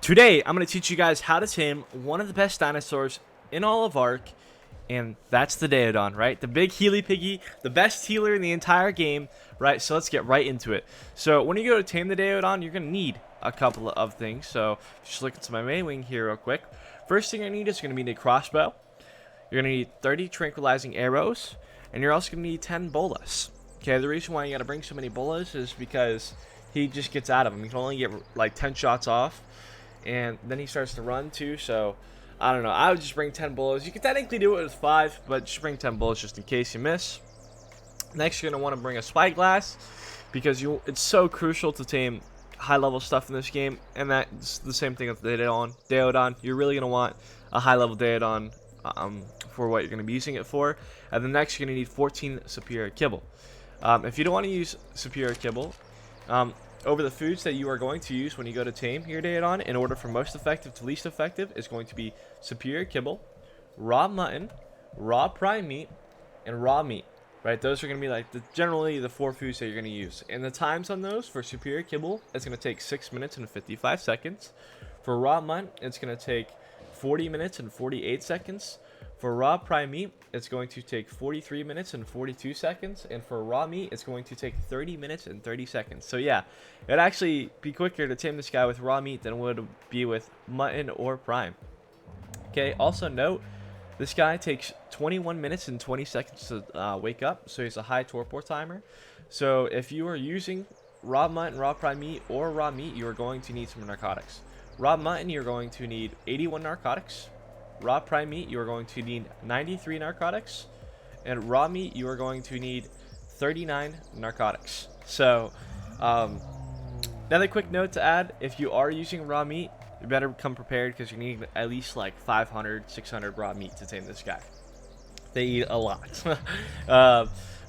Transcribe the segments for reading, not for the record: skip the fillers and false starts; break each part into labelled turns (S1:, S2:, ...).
S1: Today, I'm going to teach you guys how to tame one of the best dinosaurs in all of Ark, and that's the Daedon, right? The big Healy Piggy, the best healer in the entire game, right? So let's get right into it. So when you go to tame the Daedon, you're going to need a couple of things. So just look into my main wing here real quick. First thing I need is going to be a crossbow. You're going to need 30 tranquilizing arrows, and you're also going to need 10 bolas. Okay, the reason why you got to bring so many bolas is because he just gets out of them. You can only get like 10 shots off. And then he starts to run too, so I don't know. I would just bring 10 bullets. You can technically do it with 5, but just bring 10 bullets just in case you miss. Next, you're going to want to bring a spyglass because it's so crucial to tame high-level stuff in this game. And that's the same thing with the Daedon. You're really going to want a high-level Daedon for what you're going to be using it for. And then next, you're going to need 14 superior kibble. If you don't want to use superior kibble, over the foods that you are going to use when you go to tame your Daedon, in order from most effective to least effective, is going to be superior kibble, raw mutton, raw prime meat, and raw meat. Right? Those are going to be like generally the 4 foods that you're going to use. And the times on those for superior kibble, it's going to take 6 minutes and 55 seconds. For raw mutton, it's going to take 40 minutes and 48 seconds. For raw prime meat, it's going to take 43 minutes and 42 seconds. And for raw meat, it's going to take 30 minutes and 30 seconds. So yeah, it'd actually be quicker to tame this guy with raw meat than it would be with mutton or prime. Okay, also note, this guy takes 21 minutes and 20 seconds to wake up. So he's a high torpor timer. So if you are using raw mutton, raw prime meat, or raw meat, you are going to need some narcotics. Raw mutton, you're going to need 81 narcotics. Raw prime meat, you are going to need 93 narcotics, and raw meat, you are going to need 39 narcotics. So, another quick note to add: if you are using raw meat, you better come prepared because you need at least like 500, 600 raw meat to tame this guy. They eat a lot.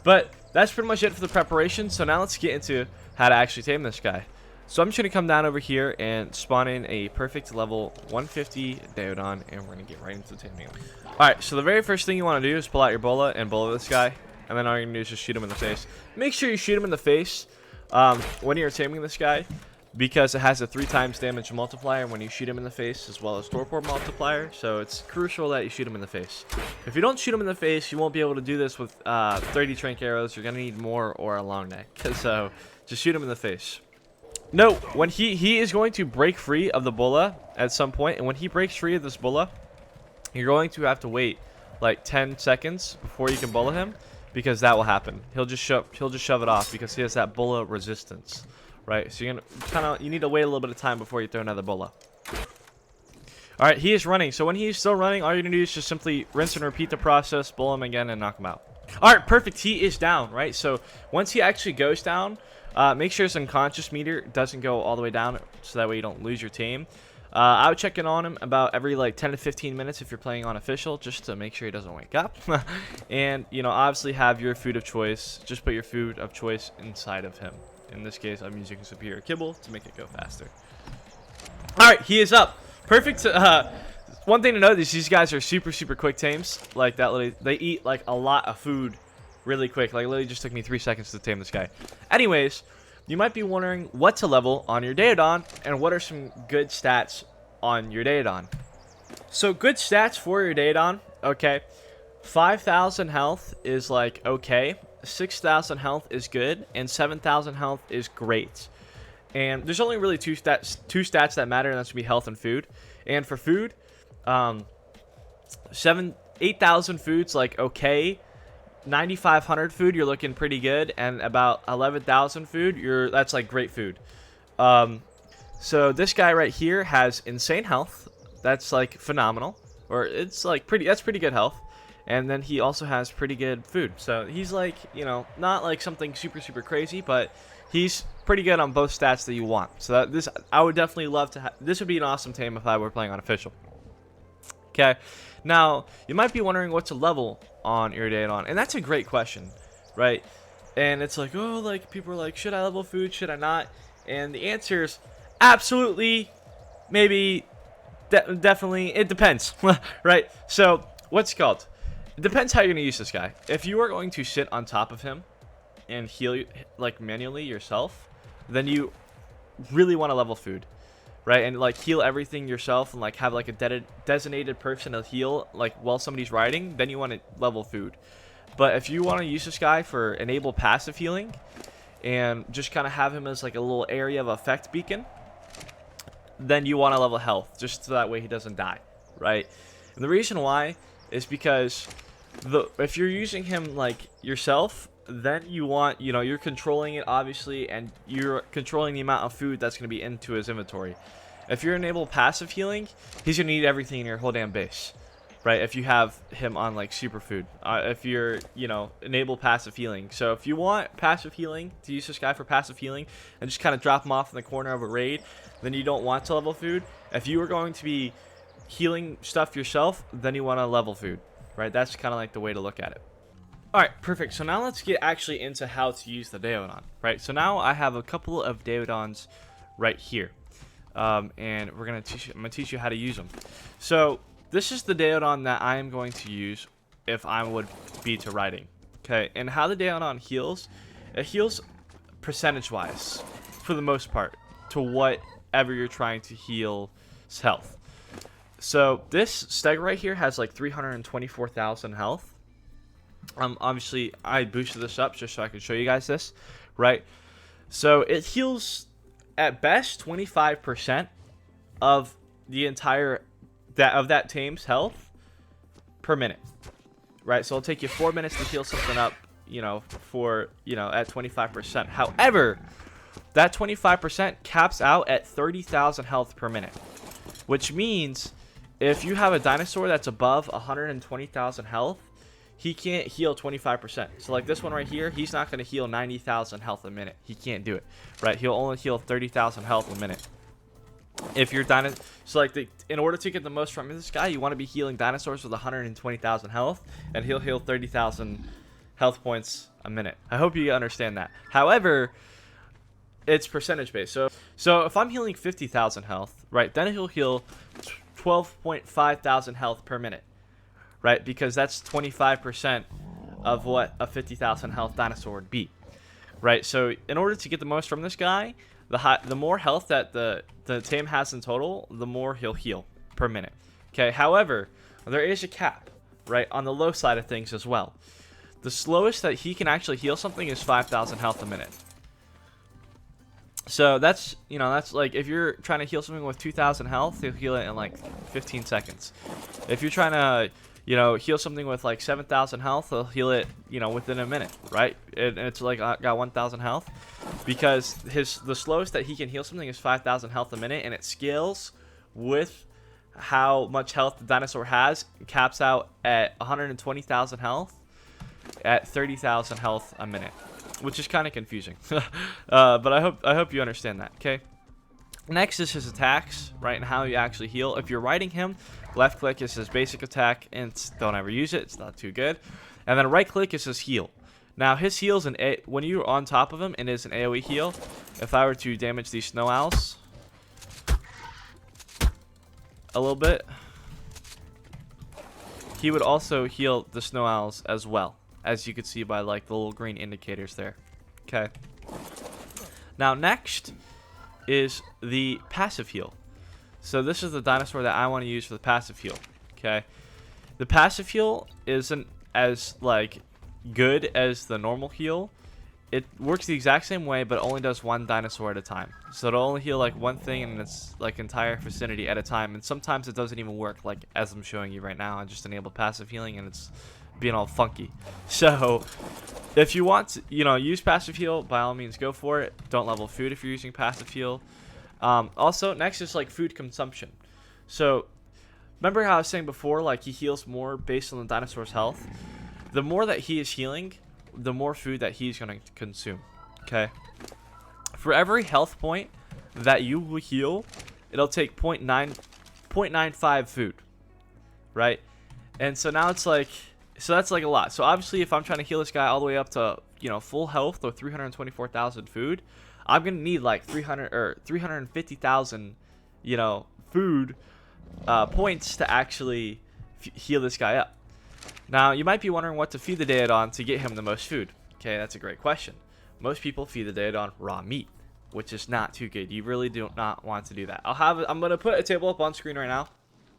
S1: But that's pretty much it for the preparation. So now let's get into how to actually tame this guy. So I'm just going to come down over here and spawn in a perfect level 150 Daedon, and we're going to get right into taming him. Alright, so the very first thing you want to do is pull out your bola and bola this guy, and then all you're going to do is just shoot him in the face. Make sure you shoot him in the face when you're taming this guy, because it has a 3 times damage multiplier when you shoot him in the face, as well as torpor multiplier, so it's crucial that you shoot him in the face. If you don't shoot him in the face, you won't be able to do this with 30 trank arrows. You're going to need more or a long neck, so just shoot him in the face. No, when he is going to break free of the bola at some point, and when he breaks free of this bola, you're going to have to wait like 10 seconds before you can bola him, because that will happen. He'll just shove it off because he has that bola resistance, right? So you need to wait a little bit of time before you throw another bola. All right, he is running. So when he's still running, all you're gonna do is just simply rinse and repeat the process, bola him again, and knock him out. All right, perfect. He is down, right? So once he actually goes down, make sure his unconscious meter doesn't go all the way down, so that way you don't lose your tame. I would check in on him about every like 10 to 15 minutes if you're playing on official, just to make sure he doesn't wake up. And obviously have your food of choice. Just put your food of choice inside of him. In this case, I'm using superior kibble to make it go faster. All right, he is up. Perfect. One thing to note is these guys are super quick tames. Like that, they eat like a lot of food really quick. Like literally just took me 3 seconds to tame this guy. Anyways, you might be wondering what to level on your Daedon and what are some good stats on your Daedon. So good stats for your Daedon, okay. 5,000 health is like okay, 6,000 health is good, and 7,000 health is great. And there's only really two stats that matter, and that's gonna be health and food. And for food, 8,000 food's like okay. 9,500 food, you're looking pretty good, and about 11,000 food, that's like great food. So this guy right here has insane health. That's like phenomenal, or it's like that's pretty good health. And then he also has pretty good food. So he's like, not like something super crazy, but he's pretty good on both stats that you want. So I would definitely love to this would be an awesome tame if I were playing on official. Okay, now you might be wondering what to level on your Daedon, and that's a great question, right? And it's like, oh, like people are like, should I level food, should I not? And the answer is absolutely, maybe, definitely, it depends. Right? So what's it called? It depends how you're gonna use this guy. If you are going to sit on top of him and heal like manually yourself, then you really want to level food. right? And like heal everything yourself and like have like a designated person to heal like while somebody's riding, then you want to level food. But if you want to use this guy for enable passive healing and just kind of have him as like a little area of effect beacon, then you want to level health just so that way he doesn't die, right? And the reason why is because if you're using him like yourself, then you want, you know, you're controlling it obviously, and you're controlling the amount of food that's going to be into his inventory. If you're enable passive healing, he's going to need everything in your whole damn base, right? If you have him on like superfood, if you're, you know, enable passive healing. So if you want passive healing, to use this guy for passive healing and just kind of drop him off in the corner of a raid, then you don't want to level food. If you are going to be healing stuff yourself, then you want to level food, right? That's kind of like the way to look at it. All right, perfect. So now let's get actually into how to use the Daedon, right? So now I have a couple of Daedons right here, and I'm gonna teach you how to use them. So this is the Daedon that I am going to use if I would be to riding. Okay, and how the Daedon heals, it heals percentage-wise for the most part to whatever you're trying to heal's health. So this steg right here has like 324,000 health. Obviously I boosted this up just so I can show you guys this, right? So it heals at best 25% of the entire that tame's health per minute, right? So it'll take you 4 minutes to heal something up, you know, for, you know, at 25%. However, that 25% caps out at 30,000 health per minute, which means if you have a dinosaur that's above 120,000 health, he can't heal 25%. So like this one right here, he's not going to heal 90,000 health a minute. He can't do it, right? He'll only heal 30,000 health a minute. If you're so like in order to get the most from this guy, you want to be healing dinosaurs with 120,000 health, and he'll heal 30,000 health points a minute. I hope you understand that. However, it's percentage based. So if I'm healing 50,000 health, right, then he'll heal 12.5 thousand health per minute, right? Because that's 25% of what a 50,000 health dinosaur would be, right? So in order to get the most from this guy, the more health that the tame has in total, the more he'll heal per minute. Okay. However, there is a cap, right, on the low side of things as well. The slowest that he can actually heal something is 5,000 health a minute. So that's, you know, that's like if you're trying to heal something with 2,000 health, he'll heal it in like 15 seconds. If you're trying to, you know, heal something with like 7,000 health, he'll heal it, you know, within a minute, right? And it's like got 1,000 health, because the slowest that he can heal something is 5,000 health a minute, and it scales with how much health the dinosaur has. It caps out at 120,000 health at 30,000 health a minute, which is kind of confusing. But I hope you understand that. Okay. Next is his attacks, right, and how you actually heal. If you're riding him, left click is his basic attack, and don't ever use it. It's not too good. And then right click is his heal. Now his heals when you're on top of him, and is an AoE heal. If I were to damage these snow owls a little bit, he would also heal the snow owls as well, as you can see by like the little green indicators there. Okay. Now next is the passive heal. So this is the dinosaur that I want to use for the passive heal. Okay. The passive heal isn't as like good as the normal heal. It works the exact same way, but only does one dinosaur at a time. So it'll only heal like one thing in its like entire vicinity at a time, and sometimes it doesn't even work, like as I'm showing you right now. I just enabled passive healing and it's being all funky. So if you want to, you know, use passive heal, by all means go for it. Don't level food if you're using passive heal. Also, next is like food consumption. So remember how I was saying before, like he heals more based on the dinosaur's health. The more that he is healing, the more food that he's going to consume. Okay. For every health point that you will heal, it'll take 0.95 food, right? And so now it's like, so that's like a lot. So obviously if I'm trying to heal this guy all the way up to, you know, full health or 324,000 food, I'm going to need like 350,000, you know, food points to actually heal this guy up. Now, you might be wondering what to feed the Daedon to get him the most food. Okay, that's a great question. Most people feed the Daedon raw meat. which is not too good. You really do not want to do that. I'm gonna put a table up on screen right now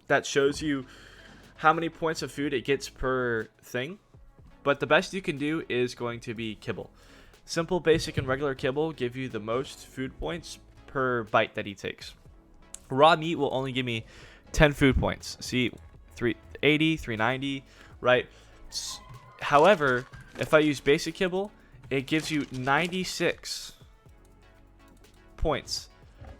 S1: that shows you how many points of food it gets per thing. But the best you can do is going to be kibble. Simple, basic, and regular kibble give you the most food points per bite that he takes. Raw meat will only give me 10 food points. See, 380, 390, right? However, if I use basic kibble, it gives you 96 points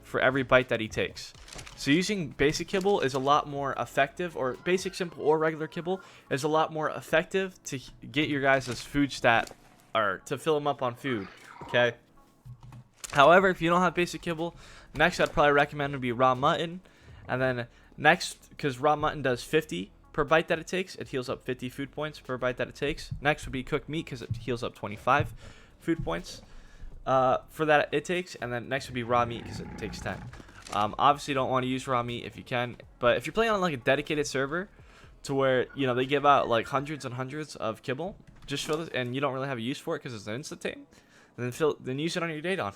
S1: for every bite that he takes. So using basic kibble is a lot more effective, or basic, simple, or regular kibble is a lot more effective to get your guys' food stat, or to fill them up on food, okay? However, if you don't have basic kibble, next I'd probably recommend would be raw mutton. And then next, because raw mutton does 50 per bite that it takes, it heals up 50 food points per bite that it takes. Next would be cooked meat, because it heals up 25 food points for that it takes. And then next would be raw meat, because it takes 10. Obviously, don't want to use raw meat if you can, but if you're playing on like a dedicated server to where, you know, they give out like hundreds and hundreds of kibble, just fill this, and you don't really have a use for it because it's an instant tame, and then use it on your Daedon,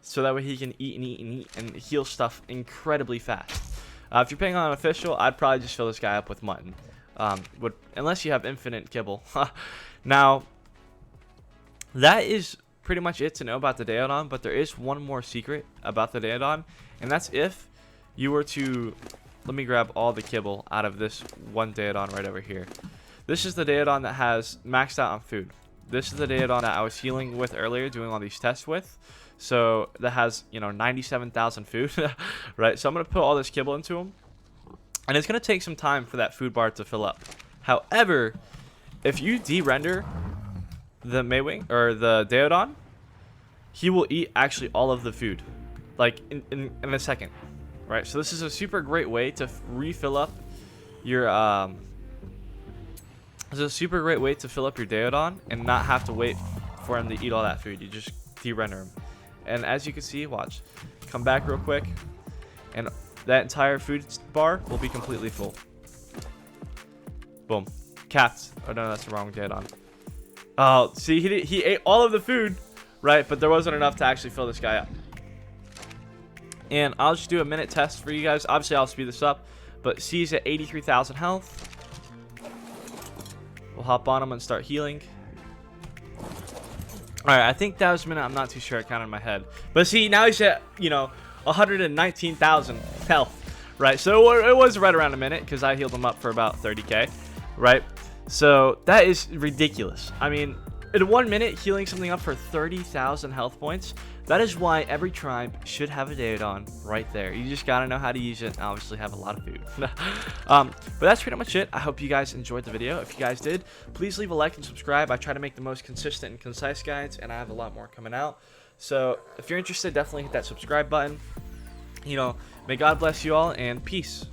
S1: so that way he can eat and eat and eat and heal stuff incredibly fast. If you're playing on an official, I'd probably just fill this guy up with mutton, unless you have infinite kibble. Now, that is pretty much it to know about the Daedon, but there is one more secret about the Daedon, and that's if you were to, let me grab all the kibble out of this one Daedon right over here. This is the Daedon that has maxed out on food. This is the Daedon that I was healing with earlier, doing all these tests with. So that has, you know, 97,000 food, right? So I'm going to put all this kibble into him, and it's going to take some time for that food bar to fill up. However, if you de-render the Maywing, or the Daedon, he will eat actually all of the food, like in a second, right? So this is a super great way to refill up your this is a super great way to fill up your Daedon and not have to wait for him to eat all that food. You just de-render him, and as you can see, watch, come back real quick, and that entire food bar will be completely full. Boom, capped. Oh no, that's the wrong Daedon. Oh, see, he ate all of the food, right? But there wasn't enough to actually fill this guy up. And I'll just do a minute test for you guys. Obviously, I'll speed this up, but see, he's at 83,000 health. We'll hop on him and start healing. Alright, I think that was a minute. I'm not too sure. I counted in my head. But see, now he's at, you know, 119,000 health, right? So it was right around a minute, because I healed him up for about 30k, right? So that is ridiculous. I mean, in 1 minute, healing something up for 30,000 health points. That is why every tribe should have a Daedon right there. You just gotta know how to use it and obviously have a lot of food. But that's pretty much it. I hope you guys enjoyed the video. If you guys did, please leave a like and subscribe. I try to make the most consistent and concise guides, and I have a lot more coming out. So if you're interested, definitely hit that subscribe button. You know, may God bless you all, and peace.